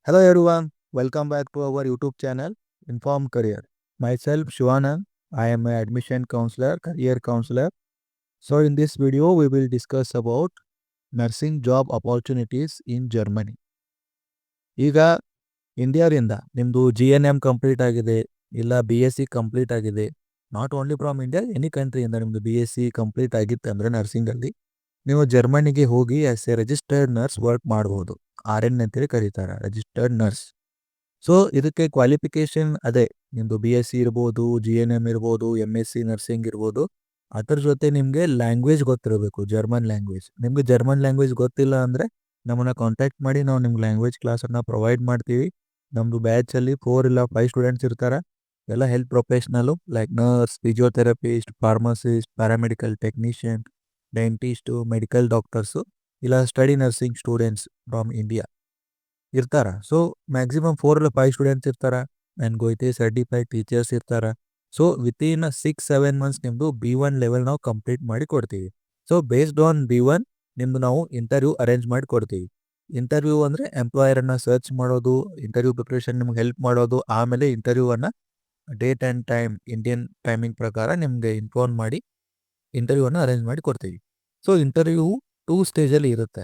Hello everyone, welcome back to our YouTube channel Inform Career. Myself Shivanand, I am an admission counselor, career counselor. So in this video we will discuss about nursing job opportunities in Germany. ಈಗ ಇಂಡಿಯಾದಿಂದ ನಿಮ್ಮದು GNM complete ಆಗಿದೆ ಇಲ್ಲ BSc complete ಆಗಿದೆ. Not only from India, any ಕಂಟ್ರಿಯಿಂದ ನಿಮ್ಮದು BSc complete ಆಗಿತ್ತು ಅಂದರೆ ನರ್ಸಿಂಗಲ್ಲಿ ನೀವು ಜರ್ಮನಿಗೆ ಹೋಗಿ as a registered nurse work ಮಾಡ್ಬೋದು. RN ಅಂತೇಳಿ ಕರೀತಾರೆ, ರಿಜಿಸ್ಟರ್ಡ್ ನರ್ಸ್. ಸೊ ಇದಕ್ಕೆ ಕ್ವಾಲಿಫಿಕೇಶನ್ ಅದೇ, ನಿಮ್ಮದು BSc ಇರ್ಬೋದು, GNM ಇರ್ಬೋದು, MSc ನರ್ಸಿಂಗ್ ಇರ್ಬೋದು. ಅದರ ಜೊತೆ ನಿಮಗೆ ಲ್ಯಾಂಗ್ವೇಜ್ ಗೊತ್ತಿರಬೇಕು, ಜರ್ಮನ್ ಲ್ಯಾಂಗ್ವೇಜ್. ನಿಮಗೆ ಜರ್ಮನ್ ಲ್ಯಾಂಗ್ವೇಜ್ ಗೊತ್ತಿಲ್ಲ ಅಂದರೆ ನಮ್ಮನ್ನು ಕಾಂಟ್ಯಾಕ್ಟ್ ಮಾಡಿ, ನಾವು ನಿಮ್ಗೆ ಲ್ಯಾಂಗ್ವೇಜ್ ಕ್ಲಾಸನ್ನು ಪ್ರೊವೈಡ್ ಮಾಡ್ತೀವಿ. ನಮ್ಮದು ಬ್ಯಾಚಲ್ಲಿ 4 ಇಲ್ಲ 5 ಸ್ಟೂಡೆಂಟ್ಸ್ ಇರ್ತಾರೆ. ಎಲ್ಲ health professional like nurse, physiotherapist, pharmacist, paramedical technician, dentist, medical doctors ಇಲ್ಲ study nursing students from India ಇರ್ತಾರ. ಸೊ ಮ್ಯಾಕ್ಸಿಮಮ್ 4 ಇಲ್ಲ 5 ಸ್ಟೂಡೆಂಟ್ಸ್ ಇರ್ತಾರ. ಆ್ಯಂಡ್ ಗೋಯ್ತೆ ಸರ್ಟಿಫೈಡ್ ಟೀಚರ್ಸ್ ಇರ್ತಾರ. ಸೊ ವಿತಿನ್ 6-7 ಮಂತ್ಸ್ ನಿಮ್ಮದು B1 ಲೆವೆಲ್ ನಾವು ಕಂಪ್ಲೀಟ್ ಮಾಡಿ ಕೊಡ್ತೀವಿ. ಸೊ ಬೇಸ್ಡ್ ಆನ್ B1 ನಿಮ್ಮದು ನಾವು ಇಂಟರ್ವ್ಯೂ ಅರೇಂಜ್ ಮಾಡಿ ಕೊಡ್ತೀವಿ. ಇಂಟರ್ವ್ಯೂ ಅಂದರೆ ಎಂಪ್ಲಾಯರನ್ನು ಸರ್ಚ್ ಮಾಡೋದು, ಇಂಟರ್ವ್ಯೂ ಪ್ರಿಪ್ರೇಷನ್ ನಿಮ್ಗೆ ಹೆಲ್ಪ್ ಮಾಡೋದು, ಆಮೇಲೆ ಇಂಟರ್ವ್ಯೂವನ್ನು date and time Indian timing ಪ್ರಕಾರ ನಿಮಗೆ ಇನ್ಫಾರ್ಮ್ ಮಾಡಿ ಇಂಟರ್ವ್ಯೂವನ್ನು ಅರೇಂಜ್ ಮಾಡಿ ಕೊಡ್ತೀವಿ. ಸೊ ಇಂಟರ್ವ್ಯೂ 2 ಸ್ಟೇಜಲ್ಲಿ ಇರುತ್ತೆ.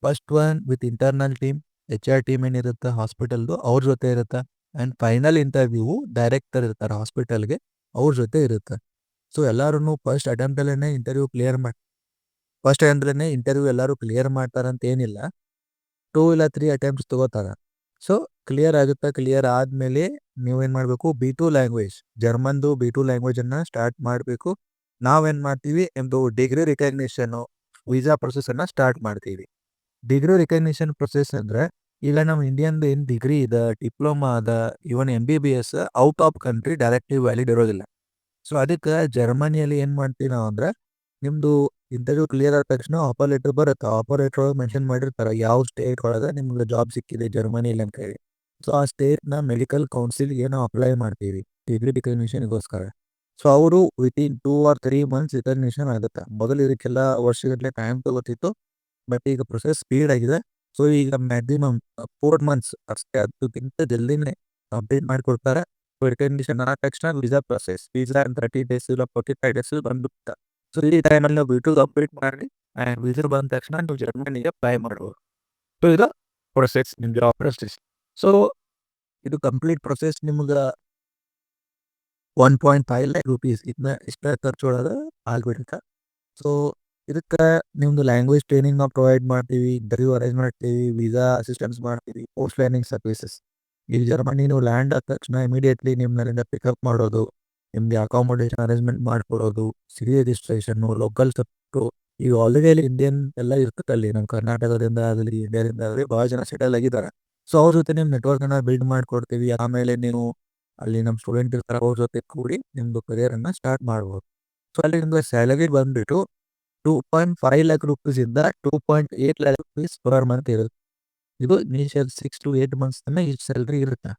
First one with internal team, HR team ಏನಿರುತ್ತೆ ಹಾಸ್ಪಿಟಲ್ದು ಅವ್ರ ಜೊತೆ ಇರುತ್ತೆ. ಆ್ಯಂಡ್ ಫೈನಲ್ ಇಂಟರ್ವ್ಯೂ ಡೈರೆಕ್ಟರ್ ಇರ್ತಾರೆ ಹಾಸ್ಪಿಟಲ್ಗೆ, ಅವ್ರ ಜೊತೆ ಇರುತ್ತೆ. ಸೊ ಎಲ್ಲರೂ ಫಸ್ಟ್ ಅಟೆಂಪ್ಟಲ್ಲೇ ಇಂಟರ್ವ್ಯೂ ಎಲ್ಲರೂ ಕ್ಲಿಯರ್ ಮಾಡ್ತಾರಂತ ಏನಿಲ್ಲ. 2 ಇಲ್ಲ 3 ಅಟೆಂಪ್ಟ್ಸ್ ತೊಗೋತಾರೆ. ಸೊ ಕ್ಲಿಯರ್ ಆಗುತ್ತೆ. ಕ್ಲಿಯರ್ ಆದಮೇಲೆ ನೀವೇನು ಮಾಡಬೇಕು, B2 ಲ್ಯಾಂಗ್ವೇಜ್, ಜರ್ಮನ್ದು B2 ಲ್ಯಾಂಗ್ವೇಜನ್ನು ಸ್ಟಾರ್ಟ್ ಮಾಡಬೇಕು. ನಾವೇನು ಮಾಡ್ತೀವಿ, ನಿಮ್ಮದು ಡಿಗ್ರಿ ರಿಕಗ್ನಿಷನ್ನು, ವೀಸಾ ಪ್ರೊಸೆಸನ್ನು ಸ್ಟಾರ್ಟ್ ಮಾಡ್ತೀವಿ. ಡಿಗ್ರಿ ರಿಕಗ್ನಿಷನ್ ಪ್ರೊಸೆಸ್ ಅಂದರೆ ಈಗ ನಮ್ಮ ಇಂಡಿಯನ್ದು ಏನು ಡಿಗ್ರಿ ಇದೆ, ಡಿಪ್ಲೊಮಾ ಅದ, ಇವನ್ MBBS out of country directly valid ಇರೋದಿಲ್ಲ. ಸೊ ಅದಕ್ಕೆ ಜರ್ಮನಿಯಲ್ಲಿ ಏನು ಮಾಡ್ತೀವಿ ನಾವು ಅಂದರೆ, ನಿಮ್ಮದು ಇಂಟರ್ವ್ಯೂ ಕ್ಲಿಯರ್ ಆದ ತಕ್ಷಣ ಆಫರ್ ಲೆಟರ್ ಬರುತ್ತೆ. ಆಫರ್ ಲೆಟರ್ ಒಳಗೆ ಮೆನ್ಷನ್ ಮಾಡಿರ್ತಾರೆ ಯಾವ ಸ್ಟೇಟ್ ಒಳಗೆ ನಿಮ್ಗೆ ಜಾಬ್ ಸಿಕ್ಕಿದೆ ಜರ್ಮನಿಲಿ ಅಂತ ಹೇಳಿ. ಸೊ ಆ ಸ್ಟೇಟ್ನ ಮೆಡಿಕಲ್ ಕೌನ್ಸಿಲ್ಗೆ ನಾವು ಅಪ್ಲೈ ಮಾಡ್ತೀವಿ ಡಿಗ್ರಿ ರಿಕಗ್ನಿಷನ್ಗೋಸ್ಕರ. ಸೊ ಅವರು ವಿತಿನ್ 2 or 3 ಮಂತ್ಸ್ ರಿಕಗ್ನಿಷನ್ ಆಗುತ್ತೆ. ಮೊದಲು ಇದಕ್ಕೆಲ್ಲ ವರ್ಷಗಟ್ಟಲೆ ಟೈಮ್ ತಗೋತಿತ್ತು, ಬಟ್ ಈಗ ಪ್ರೊಸೆಸ್ ಸ್ಪೀಡ್ ಆಗಿದೆ. ಸೊ ಈಗ ಮ್ಯಾಕ್ಸಿಮಮ್ 4 ಮಂತ್ಸ್ ಅಷ್ಟೇ, ಅದಕ್ಕಿಂತ ಜಲ್ದಿನೇ ಕಂಪ್ಲೀಟ್ ಮಾಡಿಕೊಡ್ತಾರೆ. ರಿಕಗ್ನಿಷನ್ ಆದ ತಕ್ಷಣ ವೀಸಾ ಪ್ರೊಸೆಸ್, ವೀಸಾ 30 ಡೇಸ್ ಇಲ್ಲ 45 ಡೇಸ್ ಬಂದ್ಬಿಡುತ್ತೆ. ಸೊ ಈ ಟೈಮಲ್ಲಿ ನಾವು B2 ಕಂಪ್ಲೀಟ್ ಮಾಡಿ ಆ್ಯಂಡ್ ವೀಸಾ ಬಂದ ತಕ್ಷಣ ನೀವು ಜರ್ಮನಿಗೆ ಅಪ್ಲೈ ಮಾಡ್ಬೋದು. ಸೊ ಇದು ಪ್ರೊಸೆಸ್, ನಿಮ್ಮ ಜಾಬ್ ಪ್ರೊಸೆಸ್. ಸೊ ಇದು ಕಂಪ್ಲೀಟ್ ಪ್ರೊಸೆಸ್ ನಿಮ್ಗೆ 1.5 lakh rupees ಇದನ್ನ ಇಷ್ಟೇ ಖರ್ಚೊಳಗೆ ಆಗ್ಬಿಡುತ್ತೆ. ಸೊ ಇದಕ್ಕೆ ನಿಮ್ಮದು ಲ್ಯಾಂಗ್ವೇಜ್ ಟ್ರೈನಿಂಗ್ ನಾವು ಪ್ರೊವೈಡ್ ಮಾಡ್ತೀವಿ, ಇಂಟರ್ವ್ಯೂ ಅರೇಂಜ್ ಮಾಡ್ತೀವಿ, ವೀಸಾ ಅಸಿಸ್ಟೆನ್ಸ್ ಮಾಡ್ತೀವಿ, ಪೋಸ್ಟ್ ಲರ್ನಿಂಗ್ ಸರ್ವಿಸಸ್. ಈ ಜರ್ಮನಿ ನೀವು ಲ್ಯಾಂಡ್ ಆದ ತಕ್ಷಣ ಇಮಿಡಿಯೇಟ್ಲಿ ನಿಮ್ಮಲ್ಲಿಂದ ಪಿಕಪ್ ಮಾಡೋದು, ನಿಮಗೆ ಅಕಾಮಡೇಷನ್ ಅರೇಂಜ್ಮೆಂಟ್ ಮಾಡಿಕೊಡೋದು, ಸಿಟಿ ರಿಜಿಸ್ಟ್ರೇಷನ್ನು, ಲೋಕಲ್ ಸಬ್ಟು. ಈಗ ಆಲ್ರೆಡಿ ಇಂಡಿಯನ್ ಎಲ್ಲ ಇರ್ತದೆ ಅಲ್ಲಿ, ನಮ್ಮ ಕರ್ನಾಟಕದಿಂದ ಆಗಲಿ ಇಂಡಿಯಾದಿಂದ ಆಗಲಿ ಭಾಳ ಜನ ಸೆಟಲ್ ಆಗಿದ್ದಾರೆ. ಸೊ ಅವ್ರ ಜೊತೆ ನಿಮ್ಮ ನೆಟ್ವರ್ಕನ್ನು ಬಿಲ್ಡ್ ಮಾಡಿಕೊಡ್ತೀವಿ. ಆಮೇಲೆ ನೀವು ಅಲ್ಲಿ ನಮ್ಮ ಸ್ಟೂಡೆಂಟ್ ಇರ್ತಾರೆ, ಅವ್ರ ಜೊತೆ ಕೂಡಿ ನಿಮ್ಮದು ಕರಿಯರನ್ನು ಸ್ಟಾರ್ಟ್ ಮಾಡ್ಬೋದು. ಸೊ ಅಲ್ಲಿ ನಿಮ್ಗೆ ಸ್ಯಾಲರಿ ಬಂದುಬಿಟ್ಟು 2.5 lakh rupees-ಇಂದ 2.8 lakh rupees per month ಇರುತ್ತೆ. ಇದು ಇನಿಷಿಯಲ್ 6 to 8 ಮಂತ್ಸ್ ತನಕ ಈ ಸ್ಯಾಲ್ರಿ ಇರುತ್ತೆ.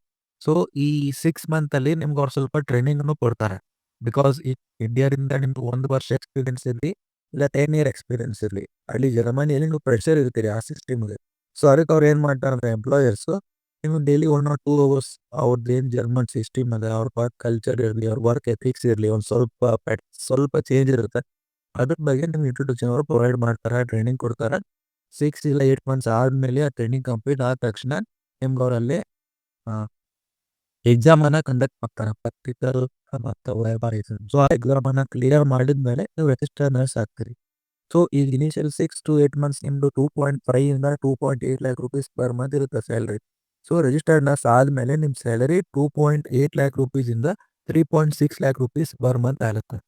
ಸೊ ಈ 6 ಮಂತಲ್ಲಿ ನಿಮ್ಗೆ ಅವ್ರು ಸ್ವಲ್ಪ ಟ್ರೈನಿಂಗನ್ನು ಕೊಡ್ತಾರೆ. ಬಿಕಾಸ್ ಈ ಇಂಡಿಯಾದಿಂದ ನಿಮ್ಗೆ 1 ವರ್ಷ ಎಕ್ಸ್ಪೀರಿಯನ್ಸ್ ಇರಲಿ ಇಲ್ಲ 10 year ಎಕ್ಸ್ಪೀರಿಯನ್ಸ್ ಇರಲಿ, ಅಲ್ಲಿ ಜರ್ಮನಿಯಲ್ಲಿ ನೀವು ಪ್ರೆಷರ್ ಇರ್ತೀರಿ ಆ ಸಿಸ್ಟಮ್ಗೆ. ಸೊ ಅದಕ್ಕೆ ಅವ್ರು ಏನು ಮಾಡ್ತಾರೆ ಅಂದರೆ ಎಂಪ್ಲಾಯರ್ಸು ನಿಮ್ಗೆ ಡೈಲಿ 1 or 2 hours ಅವ್ರದ್ದು ಏನು ಜರ್ಮನ್ ಸಿಸ್ಟಮ್ ಅದ, ಅವ್ರ ವರ್ಕ್ ಕಲ್ಚರ್ ಇರಲಿ, ಅವ್ರ ವರ್ಕ್ ಎಥಿಕ್ಸ್ ಇರಲಿ, ಒಂದು ಸ್ವಲ್ಪ ಚೇಂಜ್ ಇರುತ್ತೆ. ಅದ್ರ ಬಗ್ಗೆ ನಿಮ್ಗೆ ಇಂಟ್ರೊಡಕ್ಷನ್ ಅವರು ಪ್ರೊವೈಡ್ ಮಾಡ್ತಾರೆ, ಟ್ರೈನಿಂಗ್ ಕೊಡ್ತಾರೆ. 6 ಇಲ್ಲ 8 ಮಂತ್ಸ್ ಆದಮೇಲೆ ಆ ಟ್ರೈನಿಂಗ್ ಕಂಪ್ಲೀಟ್ ಆದ ತಕ್ಷಣ ನಿಮ್ಗೆ ಅವರಲ್ಲಿ ಎಕ್ಸಾಮನ್ನು ಕಂಡಕ್ಟ್ ಮಾಡ್ತಾರೆ, ಪ್ರಾಕ್ಟಿಕಲ್ ಮತ್ತು ವೈವಾ ಎಕ್ಸಾಮ್. ಸೊ ಆ ಎಕ್ಸಾಮನ್ನು ಕ್ಲಿಯರ್ ಮಾಡಿದ್ಮೇಲೆ ನೀವು ರಿಜಿಸ್ಟರ್ ನರ್ಸ್ ಆಗ್ತೀರಿ. ಸೊ ಈಗ ಇನಿಷಿಯಲ್ 6 to 8 ಮಂತ್ಸ್ ನಿಮ್ಮದು 2.5 ಇಂದ 2.8 lakh rupees ಪರ್ ಮಂತ್ ಇರುತ್ತೆ ಸ್ಯಾಲ್ರಿ. ಸೊ ರಿಜಿಸ್ಟರ್ಡ್ ನರ್ಸ್ ಆದಮೇಲೆ ನಿಮ್ಮ salary 2.8 lakh rupees-ಇಂದ 3.6 lakh rupees per month ಆಗುತ್ತೆ.